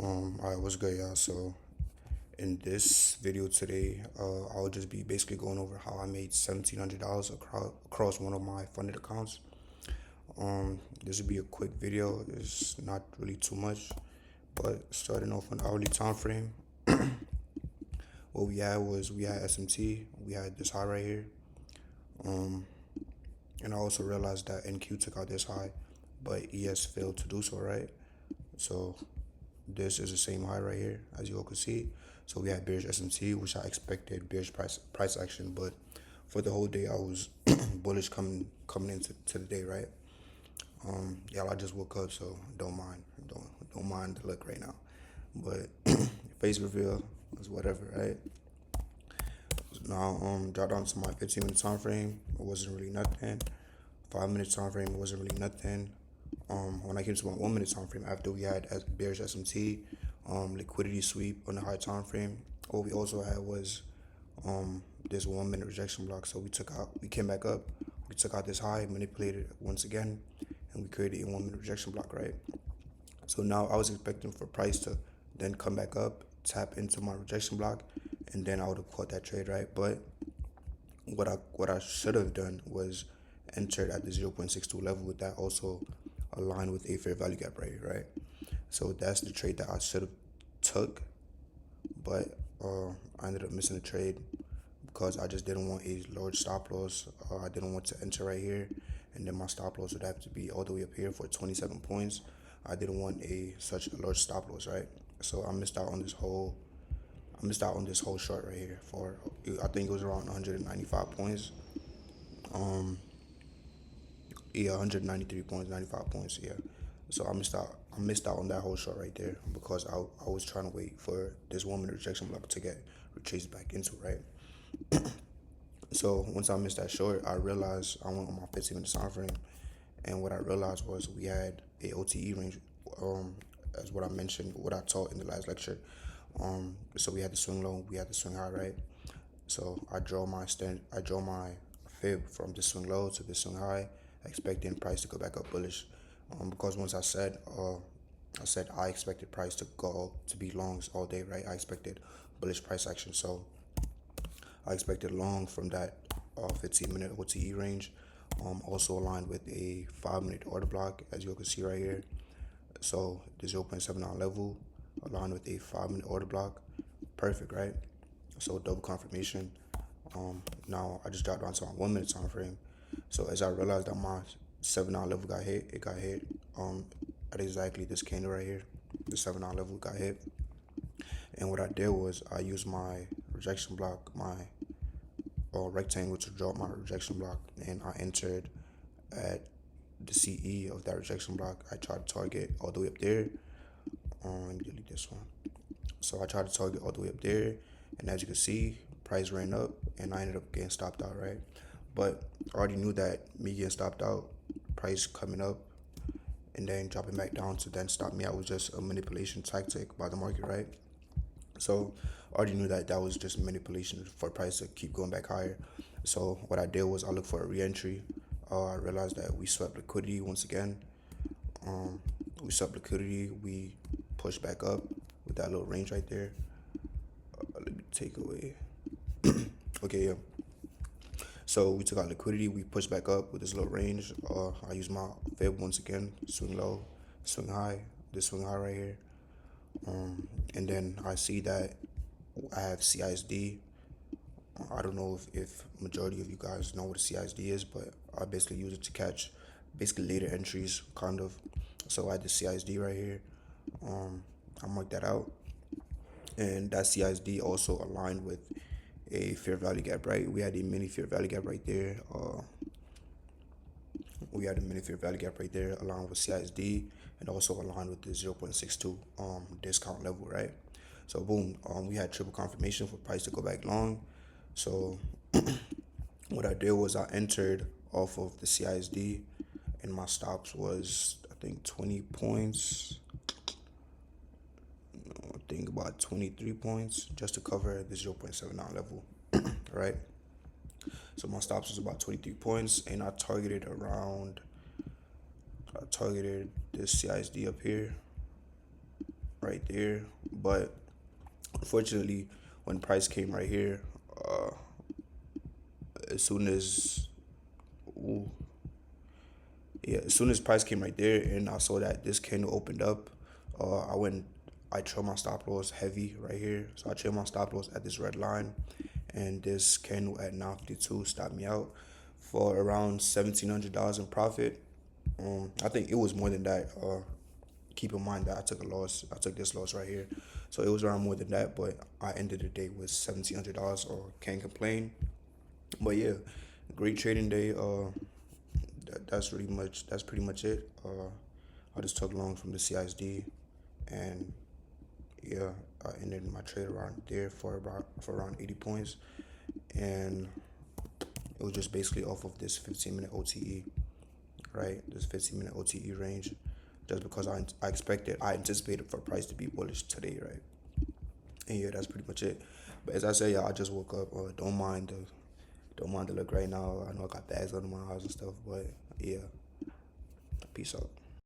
Alright, what's good, y'all? So, in this video today, I'll just be basically going over how I made $1,700 across one of my funded accounts. This will be a quick video. It's not really too much, but starting off on hourly time frame, what we had SMT, we had this high right here, and I also realized that NQ took out this high, but ES failed to do so, right? So this is the same high right here, as you all can see. So we had bearish SMT, which I expected bearish price action, but for the whole day I was bullish coming into the day, right? Yeah, I just woke up, so don't mind the look right now. But face reveal is whatever, right? Now drop down to my 15-minute time frame. It wasn't really nothing. 5-minute time frame, it wasn't really nothing. When I came to my 1-minute time frame, after we had bearish SMT, liquidity sweep on the high time frame, what we also had was this 1-minute rejection block. So we came back up, we took out this high, manipulated it once again, and we created a 1-minute rejection block, right? So now I was expecting for price to then come back up, tap into my rejection block, and then I would have caught that trade, right? But what I should have done was entered at the 0.62 level, with that also aligned with a fair value gap right here, right? So that's the trade that I should have took, but I ended up missing the trade because I just didn't want a large stop loss. I didn't want to enter right here, and then my stop loss would have to be all the way up here for 27 points. I didn't want such a large stop loss, right? So I missed out on this whole short right here for, I think it was around 195 points. Yeah, 193 points, 95 points, yeah. So I missed out on that whole shot right there because I was trying to wait for this 1-minute rejection block to get retraced back into, right? So once I missed that short, I realized I went on my 15-minute time frame, and what I realized was we had a OTE range, as what I mentioned, what I taught in the last lecture. So we had the swing low, we had the swing high, right? So I draw my fib from the swing low to the swing high, expecting price to go back up bullish. Because once I said I expected price to be longs all day, right? I expected bullish price action, so I expected long from that 15-minute OTE range. Also aligned with a 5-minute order block, as you can see right here. So the 0.79 level aligned with a 5-minute order block. Perfect, right? So double confirmation. Now I just dropped down to my 1-minute time frame. So as I realized that my 7-hour level got hit, it got hit at exactly this candle right here. The 7-hour level got hit. And what I did was I used my rejection block, my rectangle, to draw my rejection block, and I entered at the CE of that rejection block. I tried to target all the way up there. Let me delete this one. So I tried to target all the way up there, and as you can see, price ran up, and I ended up getting stopped out, right? But I already knew that me getting stopped out, price coming up, and then dropping back down to then stop me out was just a manipulation tactic by the market, right? So I already knew that that was just manipulation for price to keep going back higher. So what I did was I looked for a re-entry. I realized that we swept liquidity once again. We pushed back up with that little range right there. Let me take away. Okay, yeah. So we took out liquidity, we pushed back up with this little range. I used my fib once again, swing low, swing high, this swing high right here. And then I see that I have CISD. I don't know if majority of you guys know what a CISD is, but I basically use it to catch basically later entries, kind of. So I had the CISD right here. I marked that out, and that CISD also aligned with a fair value gap, right? We had a mini fair value gap right there. Along with CISD, and also aligned with the 0.62 discount level, right? So boom, we had triple confirmation for price to go back long. So what I did was I entered off of the CISD, and my stops was, I think, 20 points. I think about 23 points just to cover the 0.79 level, right? So my stops was about 23 points, and I targeted this CISD up here, right there, but unfortunately, when price came right here, uh, as soon as ooh, yeah, as soon as price came right there, and I saw that this candle opened up, I went, I trailed my stop loss heavy right here. So I trailed my stop loss at this red line, and this candle at 952 stopped me out for around $1,700 in profit. I think it was more than that. Keep in mind that I took a loss. I took this loss right here, so it was around more than that. But I ended the day with $1,700, or can't complain. But yeah, great trading day. That's pretty much it. I just took long from the CISD, and yeah, I ended my trade around there for around 80 points, and it was just basically off of this 15-minute OTE, right? This 15-minute OTE range, just because I anticipated for price to be bullish today, right? And yeah, that's pretty much it. But as I say, yeah, I just woke up. Don't mind the look right now. I know I got bags under my eyes and stuff, but yeah, peace out.